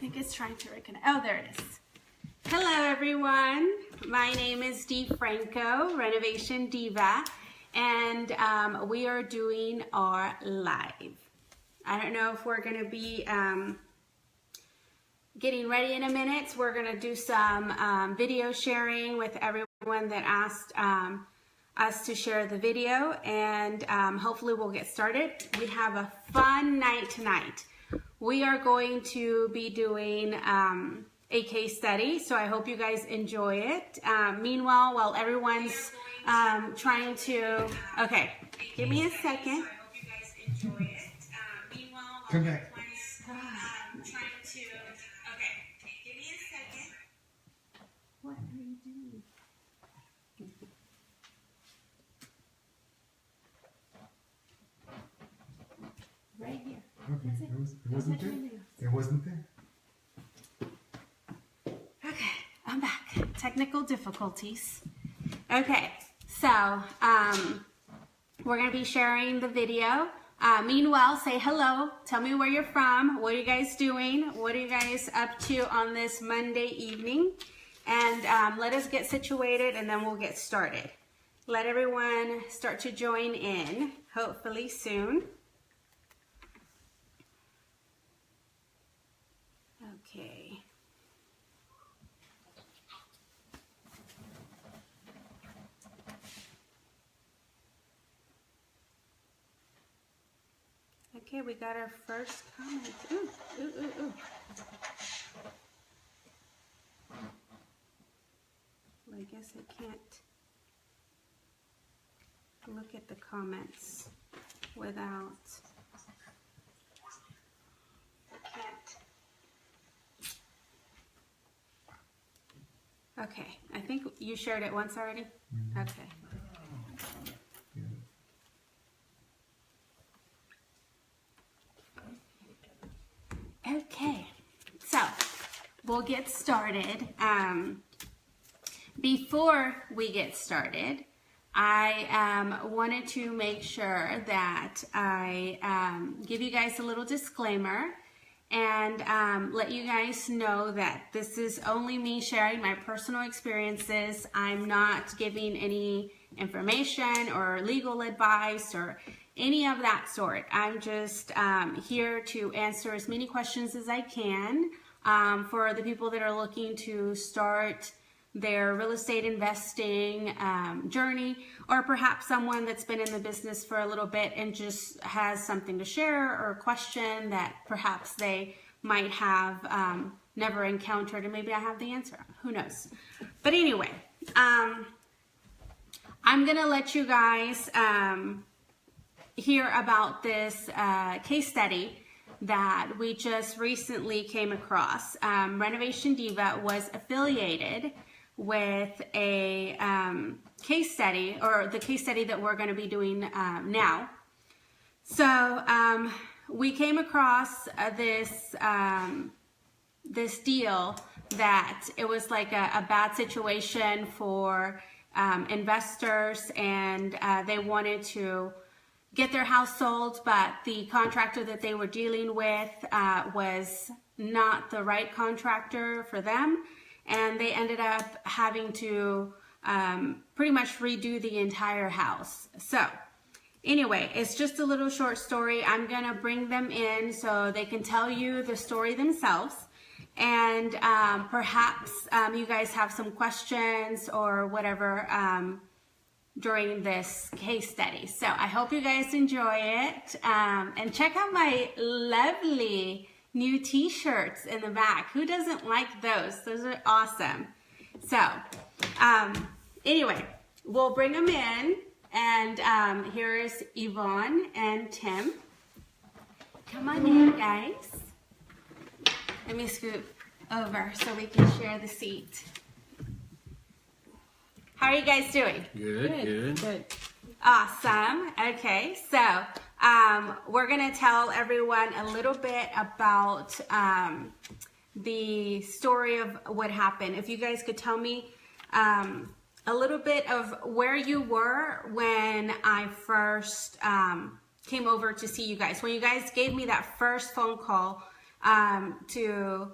think it's trying to reconnect. Oh, there it is. Hello, everyone. My name is Dee Franco, Renovation Diva, and we are doing our live. I don't know if we're going to be getting ready in a minute. We're going to do some video sharing with everyone that asked us to share the video, and hopefully we'll get started. We have a fun night tonight. We are going to be doing a case study, so I hope you guys enjoy it. Meanwhile, while everyone's trying to, okay, give me a second. Come back. What are you doing? Right here. Okay, it wasn't there. It wasn't there. Okay, I'm back. Technical difficulties. Okay, so we're going to be sharing the video. Meanwhile, say hello. Tell me where you're from. What are you guys doing? What are you guys up to on this Monday evening? And let us get situated and then we'll get started. Let everyone start to join in, hopefully soon. Okay. Okay, we got our first comment. Ooh, ooh, ooh, ooh. Well, I guess I can't look at the comments without. Okay, I think you shared it once already? Okay. Okay, so we'll get started. Before we get started, I wanted to make sure that I give you guys a little disclaimer and let you guys know that this is only me sharing my personal experiences. I'm not giving any information or legal advice or any of that sort. I'm just here to answer as many questions as I can for the people that are looking to start their real estate investing journey, or perhaps someone that's been in the business for a little bit and just has something to share or a question that perhaps they might have never encountered, and maybe I have the answer. Who knows? But anyway, I'm gonna let you guys hear about this case study that we just recently came across. Renovation Diva was affiliated with a case study, or the case study that we're going to be doing now. So we came across this this deal that it was like a bad situation for investors, and they wanted to get their house sold, but the contractor that they were dealing with was not the right contractor for them, and they ended up having to pretty much redo the entire house. So anyway, it's just a little short story. I'm gonna bring them in so they can tell you the story themselves, and perhaps you guys have some questions or whatever during this case study. So I hope you guys enjoy it, and check out my lovely new t-shirts in the back. Who doesn't like those? Those are awesome. So anyway, we'll bring them in, and here's Yvonne and Tim. Come on in, guys. Let me scoot over so we can share the seat. How are you guys doing? Good. Awesome. Okay, so we're going to tell everyone a little bit about the story of what happened. If you guys could tell me a little bit of where you were when I first came over to see you guys. When you guys gave me that first phone call to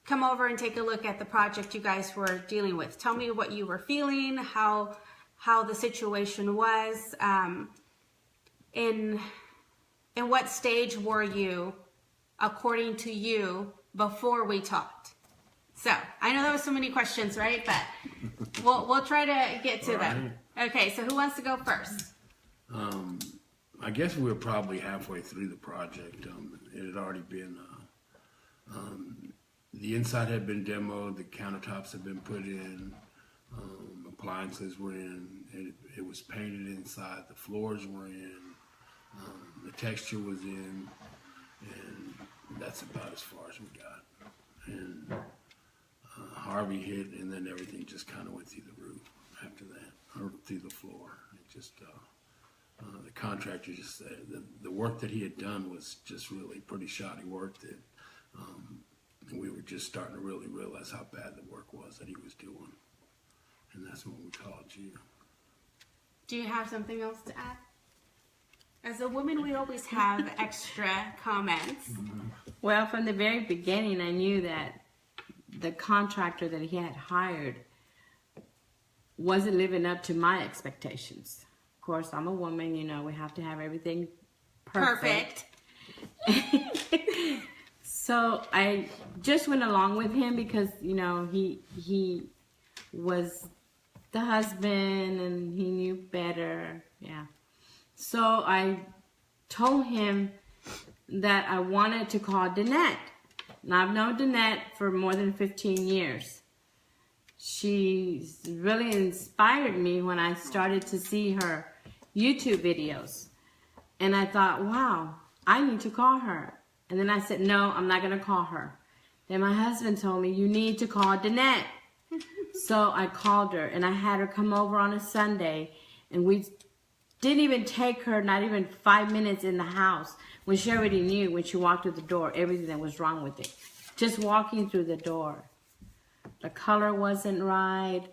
come over and take a look at the project you guys were dealing with. Tell me what you were feeling, how the situation was, in what stage were you, according to you, before we talked. So I know that was so many questions, right? But we'll try to get to them. Okay, so who wants to go first? I guess we were probably halfway through the project. It had already been, the inside had been demoed, the countertops had been put in, appliances were in, it was painted inside, the floors were in, the texture was in, and that's about as far as we got. And Harvey hit, and then everything just kind of went through the roof after that, or through the floor. It just, the contractor just said the work that he had done was just really pretty shoddy work that we were just starting to really realize how bad the work was that he was doing. And that's when we called you. Do you have something else to add? As a woman, we always have extra comments. Well, from the very beginning, I knew that the contractor that he had hired wasn't living up to my expectations. Of course, I'm a woman, you know, we have to have everything perfect. So I just went along with him because, you know, he was the husband and he knew better. Yeah. So I told him that I wanted to call Danette. Now, I've known Danette for more than 15 years. She's really inspired me when I started to see her YouTube videos. And I thought, wow, I need to call her. And then I said, no, I'm not going to call her. Then my husband told me, you need to call Danette. So I called her, and I had her come over on a Sunday, and we didn't even take her, not even 5 minutes in the house, when she already knew when she walked through the door everything that was wrong with it. Just walking through the door. The color wasn't right.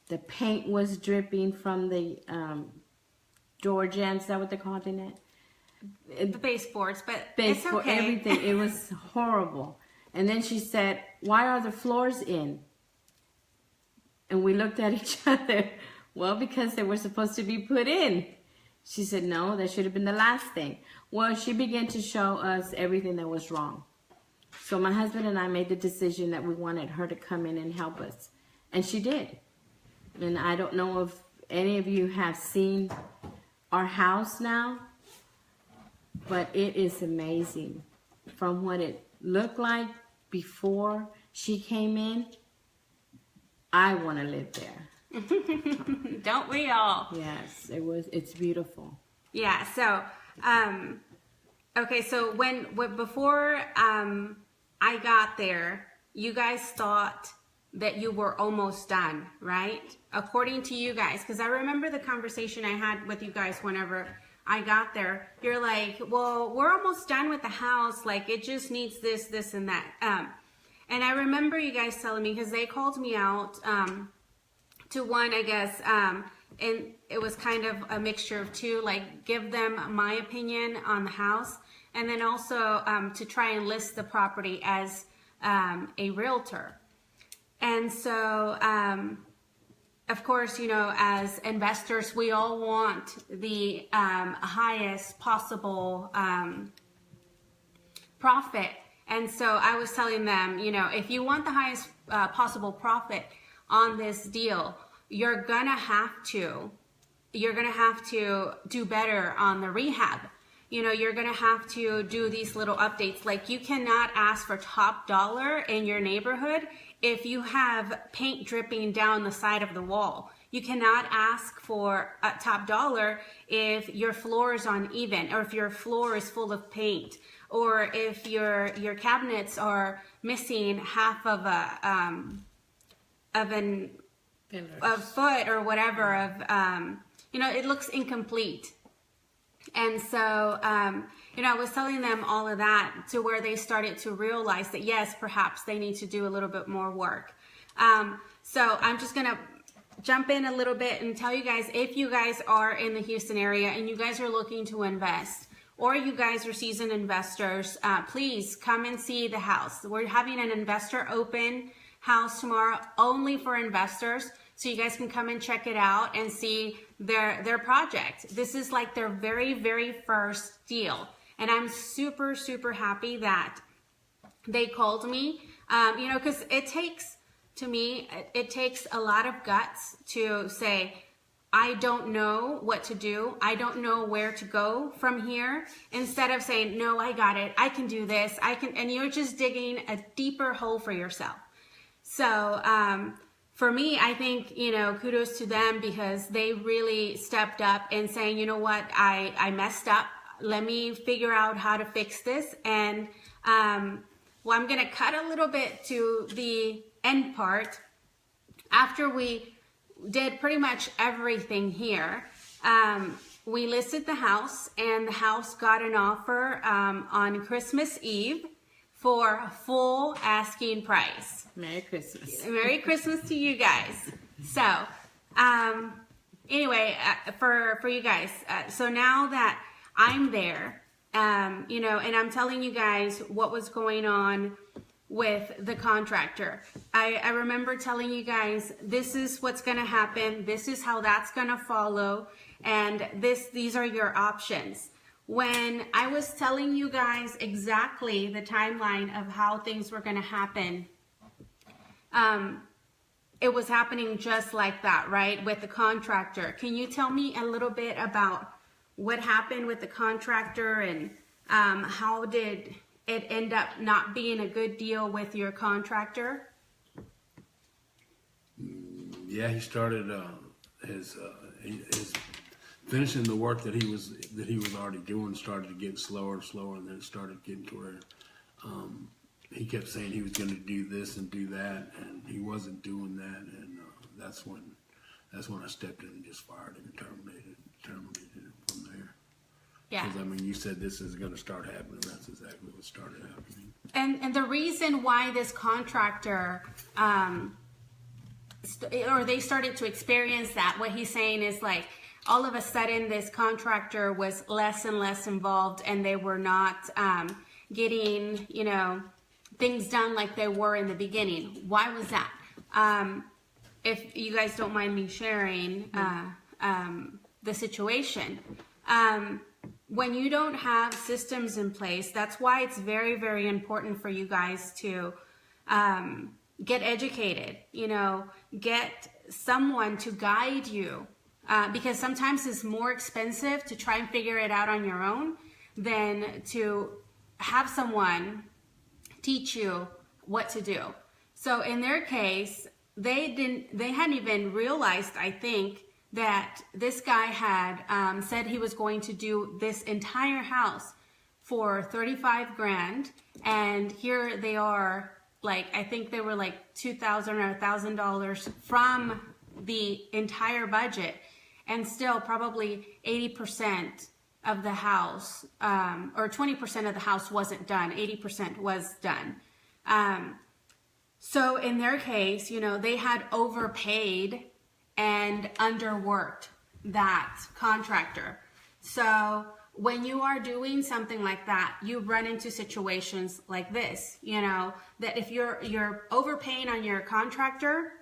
The paint was dripping from the door jambs. Is that what they called it? The baseboards, but Baseboard, it's okay. everything. It was horrible. And then she said, why are the floors in? And we looked at each other. Well, because they were supposed to be put in. She said, no, that should have been the last thing. Well, she began to show us everything that was wrong. So my husband and I made the decision that we wanted her to come in and help us. And she did. And I don't know if any of you have seen our house now, but it is amazing. From what it looked like before she came in, I want to live there. Don't we all? Yes, it's beautiful. Yeah, so, okay, so before I got there, you guys thought that you were almost done, right? According to you guys, because I remember the conversation I had with you guys whenever I got there. You're like, well, we're almost done with the house. Like, it just needs this, this, and that. And I remember you guys telling me, because they called me out to one, I guess, and it was kind of a mixture of two, like give them my opinion on the house, and then also to try and list the property as a realtor. And so, of course, you know, as investors, we all want the highest possible profit. And so I was telling them, you know, if you want the highest possible profit on this deal, you're gonna have to do better on the rehab. You know, you're gonna have to do these little updates. Like, you cannot ask for top dollar in your neighborhood if you have paint dripping down the side of the wall. You cannot ask for a top dollar if your floor is uneven, or if your floor is full of paint, or if your cabinets are missing half of a foot or whatever of, you know, it looks incomplete. And so, you know, I was telling them all of that to where they started to realize that, yes, perhaps they need to do a little bit more work. So I'm just going to jump in a little bit and tell you guys, if you guys are in the Houston area and you guys are looking to invest, or you guys are seasoned investors, please come and see the house. We're having an investor open house tomorrow only for investors, so you guys can come and check it out and see their project. This is like their very, very first deal. And I'm super, super happy that they called me, you know, because it takes a lot of guts to say, I don't know what to do. I don't know where to go from here. Instead of saying, no, I got it. I can do this. And you're just digging a deeper hole for yourself. So, for me, I think, you know, kudos to them because they really stepped up and saying, you know what, I messed up. Let me figure out how to fix this. And, well, I'm going to cut a little bit to the end part. After we did pretty much everything here, we listed the house, and the house got an offer on Christmas Eve for full asking price. Merry Christmas. Merry Christmas to you guys. So, anyway, for you guys, so now that I'm there, you know, and I'm telling you guys what was going on with the contractor. I remember telling you guys, this is what's going to happen. This is how that's going to follow. And these are your options. When I was telling you guys exactly the timeline of how things were going to happen, it was happening just like that, right? With the contractor. Can you tell me a little bit about what happened with the contractor and how did it end up not being a good deal with your contractor? Yeah, he started his finishing the work that he was already doing started to get slower and slower, and then it started getting to where he kept saying he was going to do this and do that, and he wasn't doing that, and that's when I stepped in and just fired him and terminated him from there. Yeah. Because I mean, you said this is going to start happening. That's exactly what started happening. And the reason why this contractor, or they started to experience that, what he's saying is like, all of a sudden this contractor was less and less involved, and they were not getting, you know, things done like they were in the beginning. Why was that? If you guys don't mind me sharing the situation. When you don't have systems in place, that's why it's very, very important for you guys to get educated, you know, get someone to guide you, because sometimes it's more expensive to try and figure it out on your own than to have someone teach you what to do. So in their case, they hadn't even realized, I think, that this guy had said he was going to do this entire house for $35,000, and here they are, like, I think they were like $2,000 or $1,000 from the entire budget, and still probably 80% of the house, or 20% of the house wasn't done, 80% was done. So in their case, you know, they had overpaid and underworked that contractor. So when you are doing something like that, you run into situations like this, you know, that if you're overpaying on your contractor,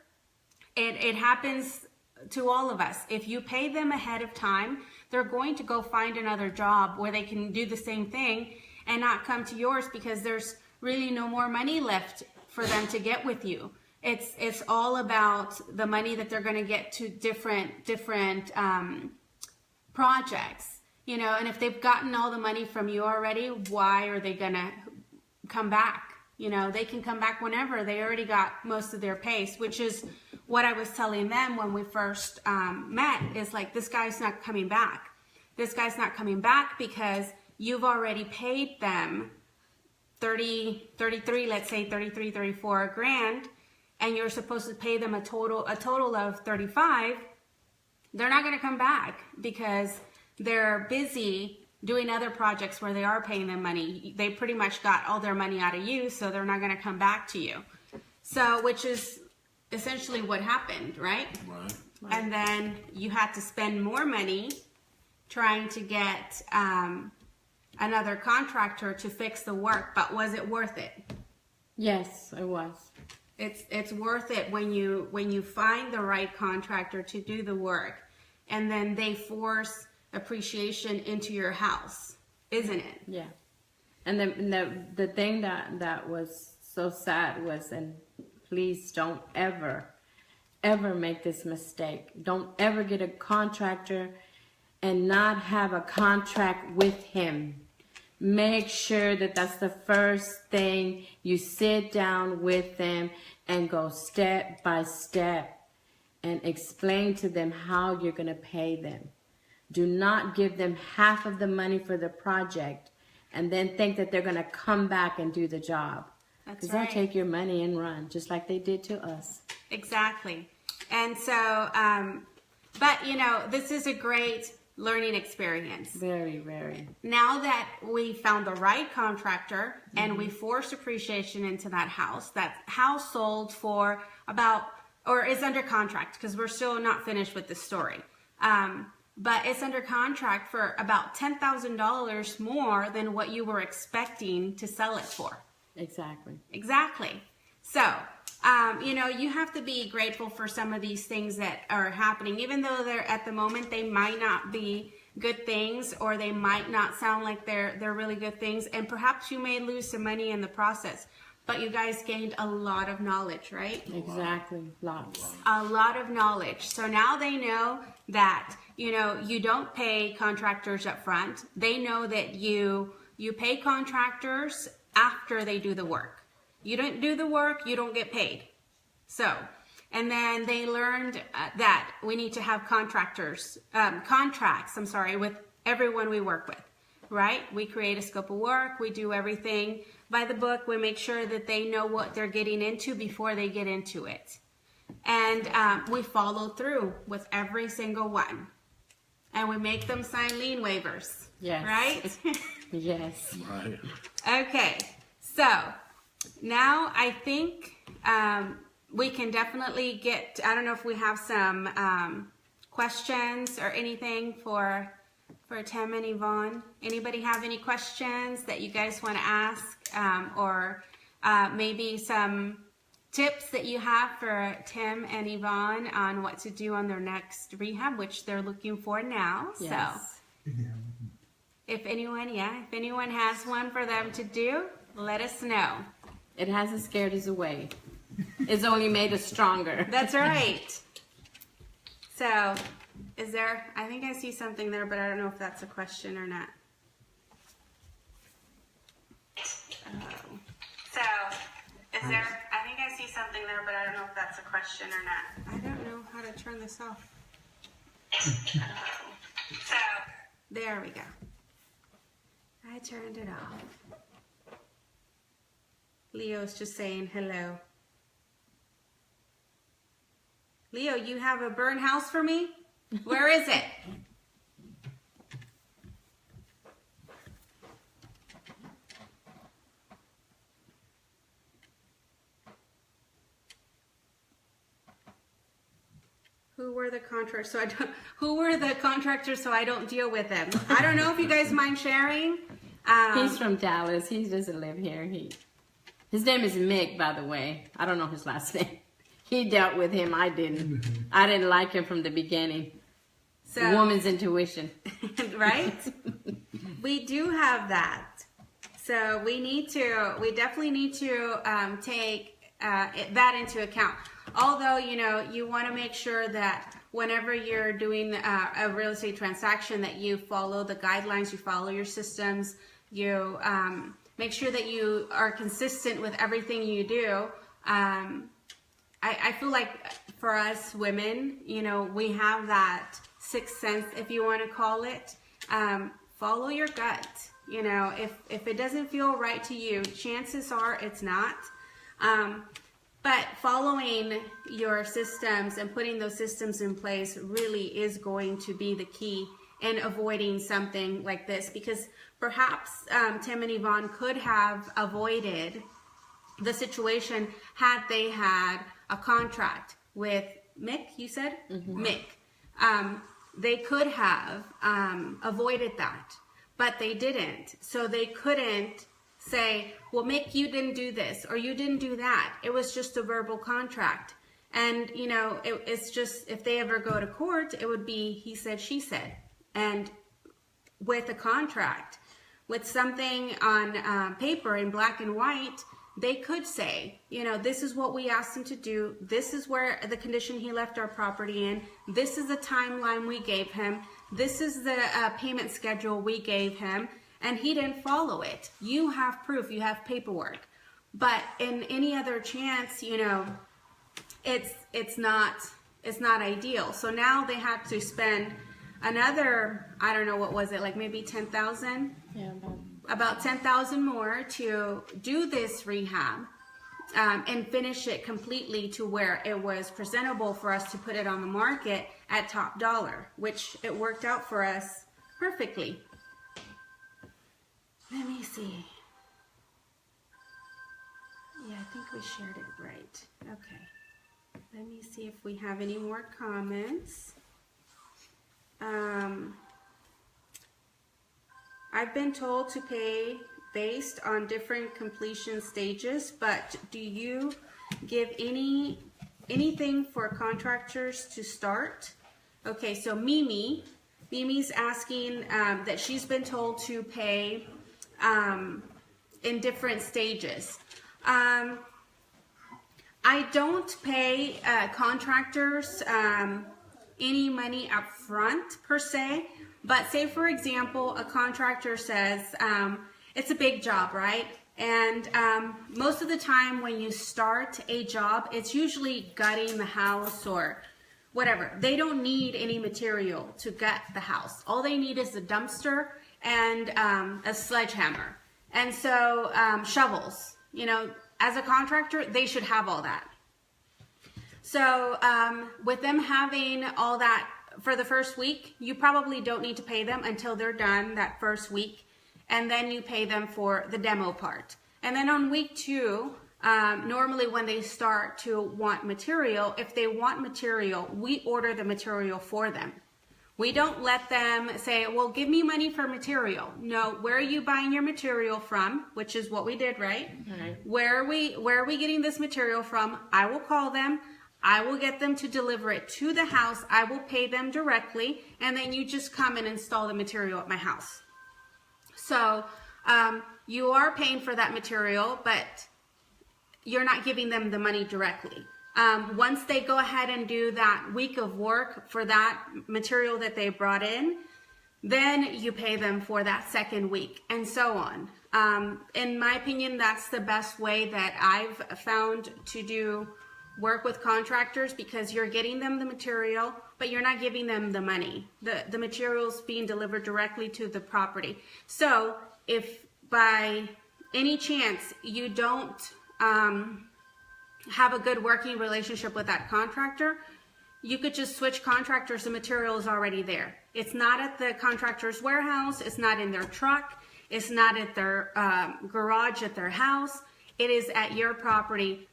it happens to all of us. If you pay them ahead of time, they're going to go find another job where they can do the same thing and not come to yours, because there's really no more money left for them to get with you. It's all about the money that they're going to get to different projects, you know. And if they've gotten all the money from you already, why are they going to come back? You know, they can come back whenever. They already got most of their pace, which is what I was telling them when we first met, is like, this guy's not coming back. This guy's not coming back because you've already paid them 33, let's say 33, 34 grand, and you're supposed to pay them a total of 35. They're not going to come back because they're busy doing other projects where they are paying them money. They pretty much got all their money out of you, so they're not going to come back to you. So, which is essentially what happened, right? Right. And then you had to spend more money trying to get another contractor to fix the work, but was it worth it? Yes, it was. It's worth it when you find the right contractor to do the work, and then they force appreciation into your house, isn't it? Yeah. And the thing that was so sad was, and please don't ever make this mistake. Don't ever get a contractor and not have a contract with him. Make sure that that's the first thing. You sit down with them and go step by step and explain to them how you're going to pay them. Do not give them half of the money for the project and then think that they're going to come back and do the job. That's Because right. they'll take your money and run, just like they did to us. Exactly. And so, but you know, this is a great learning experience. Very, very. Now that we found the right contractor and we forced appreciation into that house sold for about, or is under contract, because we're still not finished with the story. But it's under contract for about $10,000 more than what you were expecting to sell it for. Exactly. Exactly. So, you know, you have to be grateful for some of these things that are happening, even though they're at the moment, they might not be good things, or they might not sound like they're really good things. And perhaps you may lose some money in the process, but you guys gained a lot of knowledge, right? Exactly. Lots. A lot of knowledge. So now they know that, you know, you don't pay contractors up front. They know that you pay contractors after they do the work. You don't do the work, you don't get paid. So, and then they learned that we need to have contracts with everyone we work with, right? We create a scope of work, we do everything by the book, we make sure that they know what they're getting into before they get into it. And we follow through with every single one. And we make them sign lien waivers. Yes. Right? Yes. Right. Okay. So now I think we can definitely get, I don't know if we have some questions or anything for Tim and Yvonne. Anybody have any questions that you guys want to ask, or maybe some tips that you have for Tim and Yvonne on what to do on their next rehab, which they're looking for now. Yes. So if anyone has one for them to do, let us know. It hasn't scared us away. It's only made us stronger. That's right. So, I think I see something there, but I don't know if that's a question or not. I think I see something there, but I don't know if that's a question or not. I don't know how to turn this off. There we go. I turned it off. Leo's just saying hello. Leo, you have a burn house for me? Where is it? Who were the contractors so I don't deal with them? I don't know if you guys mind sharing. He's from Dallas. He doesn't live here. His name is Mick, by the way. I don't know his last name. He dealt with him. I didn't. I didn't like him from the beginning. So, woman's intuition. Right? We do have that. So we definitely need to take that into account. Although, you want to make sure that whenever you're doing a real estate transaction that you follow the guidelines, you follow your systems, you make sure that you are consistent with everything you do. I feel like for us women, we have that sixth sense, if you want to call it. Follow your gut. If it doesn't feel right to you, chances are it's not. But following your systems and putting those systems in place really is going to be the key in avoiding something like this, because perhaps Tim and Yvonne could have avoided the situation had they had a contract with Mick, you said? Mm-hmm. Mick. They could have avoided that. but they didn't. So they couldn't say, well, Mick, you didn't do this or you didn't do that. It was just a verbal contract. And, you know, it's just, if they ever go to court, it would be he said, she said. And with a contract, with something on paper in black and white, they could say, you know, this is what we asked him to do. This is where the condition he left our property in. This is the timeline we gave him. This is the payment schedule we gave him. And he didn't follow it. You have proof. You have paperwork. But in any other chance, you know, it's not ideal. So now they have to spend another, I don't know, what was it, like maybe 10,000? Yeah, About 10,000 more to do this rehab and finish it completely to where it was presentable for us to put it on the market at top dollar, which it worked out for us perfectly. Let me see. Yeah, I think we shared it right. Okay. Let me see if we have any more comments. I've been told to pay based on different completion stages, but do you give anything for contractors to start? Okay, so Mimi's asking that she's been told to pay in different stages. I don't pay contractors any money up front per se, but say for example a contractor says it's a big job, right? And most of the time when you start a job, it's usually gutting the house or whatever. They don't need any material to gut the house. All they need is a dumpster and a sledgehammer. And so shovels, you know, as a contractor, they should have all that. So with them having all that for the first week, you probably don't need to pay them until they're done that first week. And then you pay them for the demo part. And then on week 2, normally when they start to want material, if they want material, we order the material for them. We don't let them say, well, give me money for material. No, where are you buying your material from? Which is what we did, right? Right. Where are we getting this material from? I will call them. I will get them to deliver it to the house. I will pay them directly. And then you just come and install the material at my house. So you are paying for that material, but you're not giving them the money directly. Once they go ahead and do that week of work for that material that they brought in, then you pay them for that second week and so on. In my opinion, that's the best way that I've found to do work with contractors, because you're getting them the material, but you're not giving them the money. The material's being delivered directly to the property. So if by any chance you don't have a good working relationship with that contractor, you could just switch contractors. The material is already there. It's not at the contractor's warehouse. It's not in their truck. It's not at their garage at their house. It is at your property,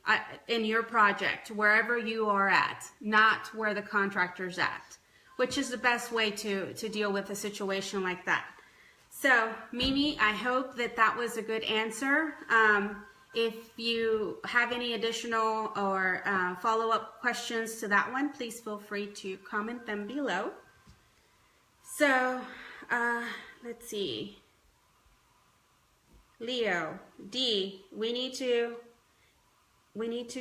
in your project, wherever you are at, not where the contractor's at, which is the best way to deal with a situation like that. So, Mimi, I hope that that was a good answer. If you have any additional or follow-up questions to that one, please feel free to comment them below. So, let's see. Leo, D, we need to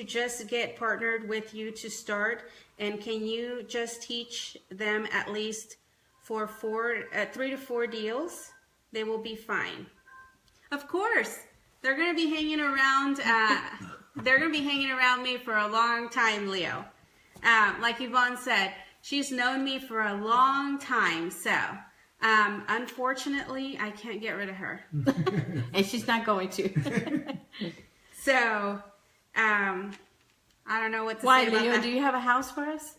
just get partnered with you to start, and can you just teach them at least for 3 to 4 deals? They will be fine. Of course, they're going to be hanging around. They're going to be hanging around me for a long time, Leo. Like Yvonne said, she's known me for a long time, so. Unfortunately, I can't get rid of her. And she's not going to. So, I don't know what to Why, say about Leo? that. Do you have a house for us?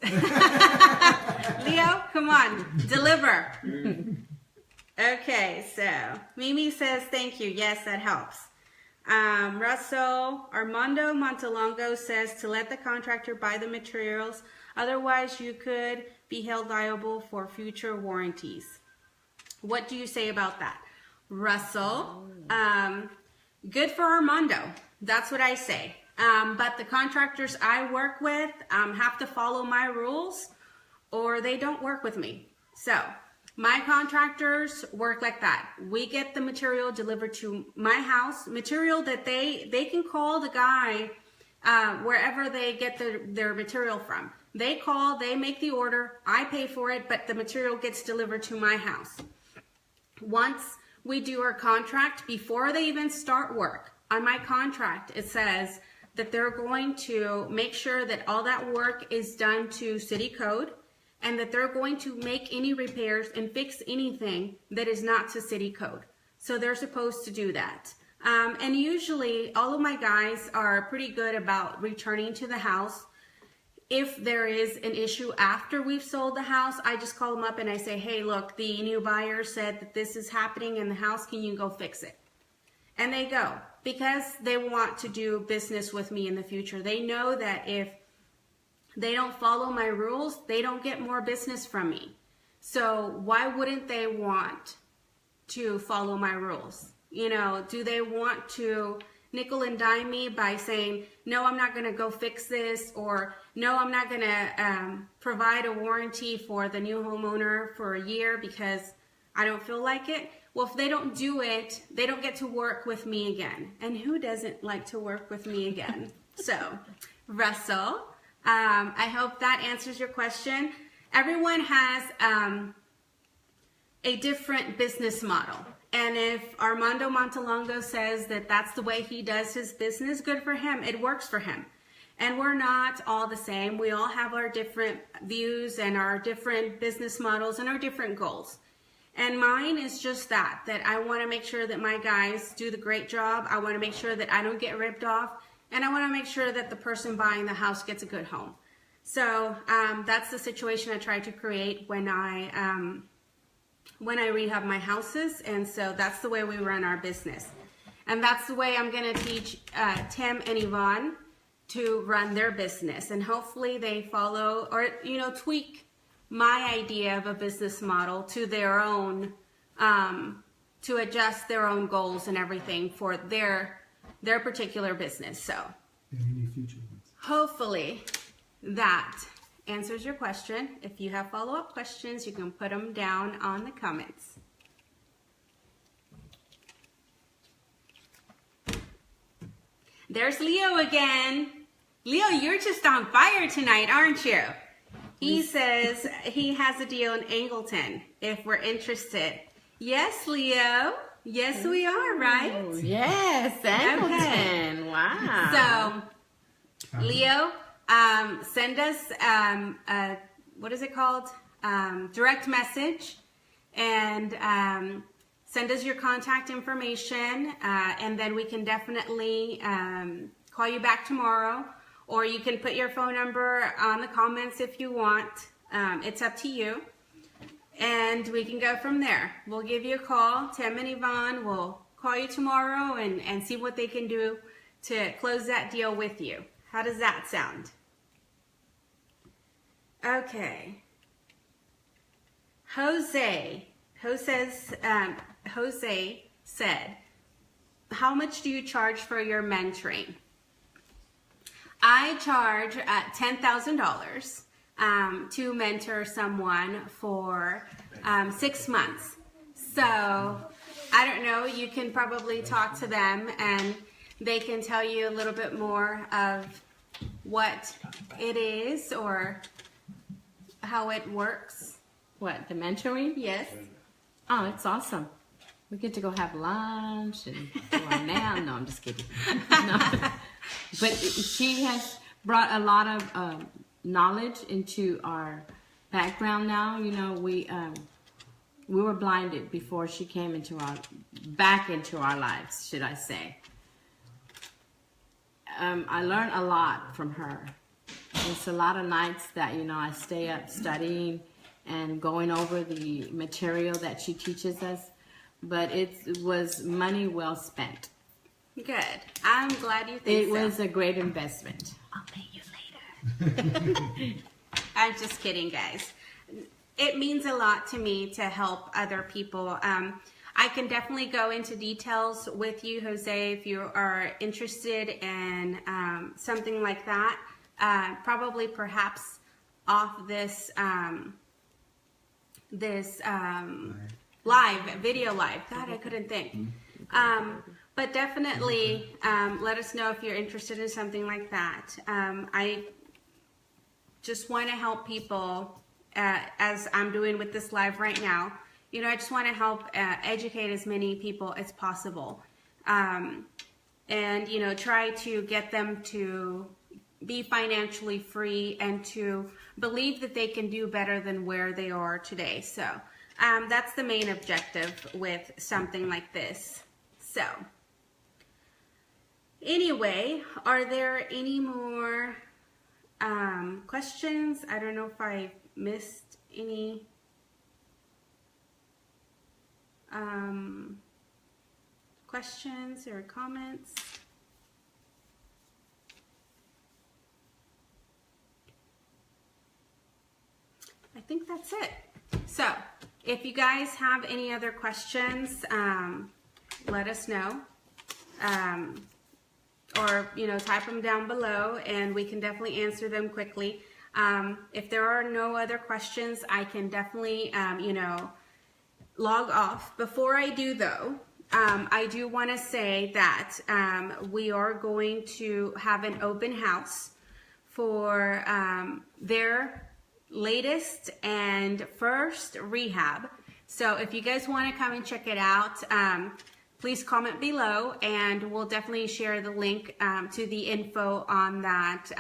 Leo, come on, deliver. Okay, so Mimi says thank you. Yes, that helps. Armando Montelongo says to let the contractor buy the materials. Otherwise, you could be held liable for future warranties. What do you say about that? Russell. Good for Armando. That's what I say. But the contractors I work with have to follow my rules or they don't work with me. So my contractors work like that. We get the material delivered to my house, material that they can call the guy wherever they get their material from. They call, they make the order, I pay for it, but the material gets delivered to my house. Once we do our contract, before they even start work, on my contract it says that they're going to make sure that all that work is done to city code and that they're going to make any repairs and fix anything that is not to city code. So they're supposed to do that. And usually all of my guys are pretty good about returning to the house. If there is an issue after we've sold the house, I just call them up and I say, hey, look, the new buyer said that this is happening in the house. Can you go fix it? And they go, because they want to do business with me in the future. They know that if they don't follow my rules, they don't get more business from me. So why wouldn't they want to follow my rules? You know, do they want to nickel and dime me by saying, no, I'm not going to go fix this, or no, I'm not going to provide a warranty for the new homeowner for a year because I don't feel like it? Well, if they don't do it, they don't get to work with me again. And who doesn't like to work with me again? So, Russell, I hope that answers your question. Everyone has a different business model. And if Armando Montelongo says that that's the way he does his business, good for him. It works for him. And we're not all the same. We all have our different views and our different business models and our different goals. And mine is just that I want to make sure that my guys do the great job. I want to make sure that I don't get ripped off. And I want to make sure that the person buying the house gets a good home. So that's the situation I try to create when I rehab my houses. And so that's the way we run our business. And that's the way I'm going to teach Tim and Yvonne to run their business. And hopefully they follow or, you know, tweak my idea of a business model to their own, to adjust their own goals and everything for their particular business. So Any future ones? hopefully that answers your question. If you have follow-up questions, you can put them down on the comments. There's Leo again. Leo, you're just on fire tonight, aren't you? He says he has a deal in Angleton if we're interested. Yes, Leo. Yes, we are, right? Oh, yes, Angleton. Wow. So, Leo, send us, what is it called? Direct message, and send us your contact information, and then we can definitely call you back tomorrow. Or you can put your phone number on the comments if you want. It's up to you. And we can go from there. We'll give you a call. Tim and Yvonne will call you tomorrow and see what they can do to close that deal with you. How does that sound? Okay. Jose said, how much do you charge for your mentoring? I charge $10,000 to mentor someone for 6 months. So I don't know, you can probably talk to them and they can tell you a little bit more of what it is or how it works. What, the mentoring? Yes. Oh, it's awesome. We get to go have lunch and do our nail. No, I'm just kidding. No. But she has brought a lot of knowledge into our background now. You know, we were blinded before she came back into our lives, should I say. I learned a lot from her. It's a lot of nights that, you know, I stay up studying and going over the material that she teaches us. But it was money well spent. Good. I'm glad you think so. It was a great investment. I'll pay you later. I'm just kidding, guys. It means a lot to me to help other people. I can definitely go into details with you, Jose, if you are interested in something like that. Probably perhaps off this video live. God, I couldn't think. But definitely let us know if you're interested in something like that. I just want to help people as I'm doing with this live right now. You know, I just want to help educate as many people as possible. And, you know, try to get them to be financially free and to believe that they can do better than where they are today. So that's the main objective with something like this. So anyway, are there any more questions? I don't know if I missed any questions or comments. I think that's it. So if you guys have any other questions, let us know. Or, you know, type them down below and we can definitely answer them quickly. If there are no other questions, I can definitely, you know, log off. Before I do though, I do want to say that we are going to have an open house for their latest and first rehab. So if you guys want to come and check it out, please comment below and we'll definitely share the link to the info on that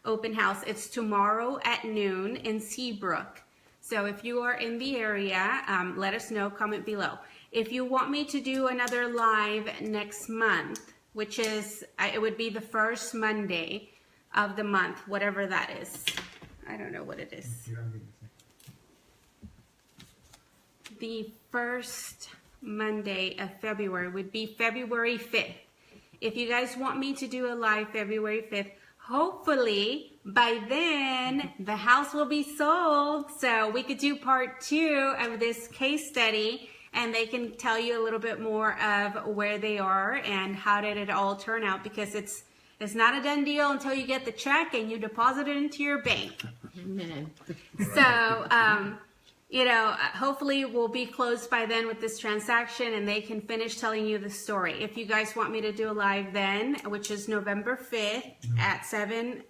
open house. It's tomorrow at noon in Seabrook. So if you are in the area, let us know, comment below. If you want me to do another live next month, which is, it would be the first Monday of the month, whatever that is. I don't know what it is. The first Monday of February would be February 5th. If you guys want me to do a live February 5th, hopefully by then the house will be sold. So we could do part 2 of this case study and they can tell you a little bit more of where they are and how did it all turn out, because it's not a done deal until you get the check and you deposit it into your bank. Amen. So, you know, hopefully we'll be closed by then with this transaction and they can finish telling you the story. If you guys want me to do a live then, which is November 5th at 7.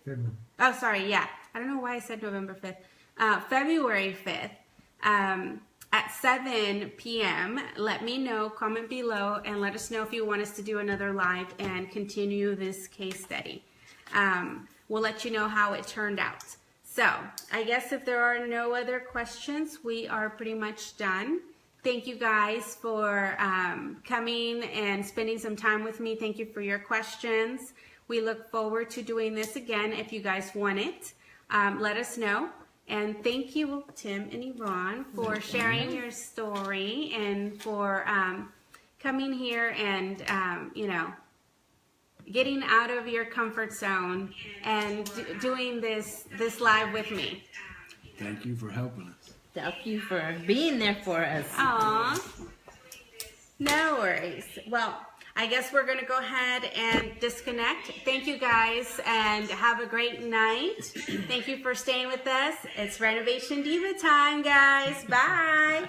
Oh, sorry. Yeah. I don't know why I said November 5th. February 5th at 7 p.m. Let me know, comment below, and let us know if you want us to do another live and continue this case study. We'll let you know how it turned out. So I guess if there are no other questions, we are pretty much done. Thank you guys for coming and spending some time with me. Thank you for your questions. We look forward to doing this again. If you guys want it, let us know. And thank you, Tim and Yvonne, for sharing your story and for coming here and, you know, getting out of your comfort zone and doing this live with me. Thank you for helping us. Thank you for being there for us. Aw, no worries. Well, I guess we're gonna go ahead and disconnect. Thank you guys and have a great night. Thank you for staying with us. It's Renovation Diva time, guys. Bye.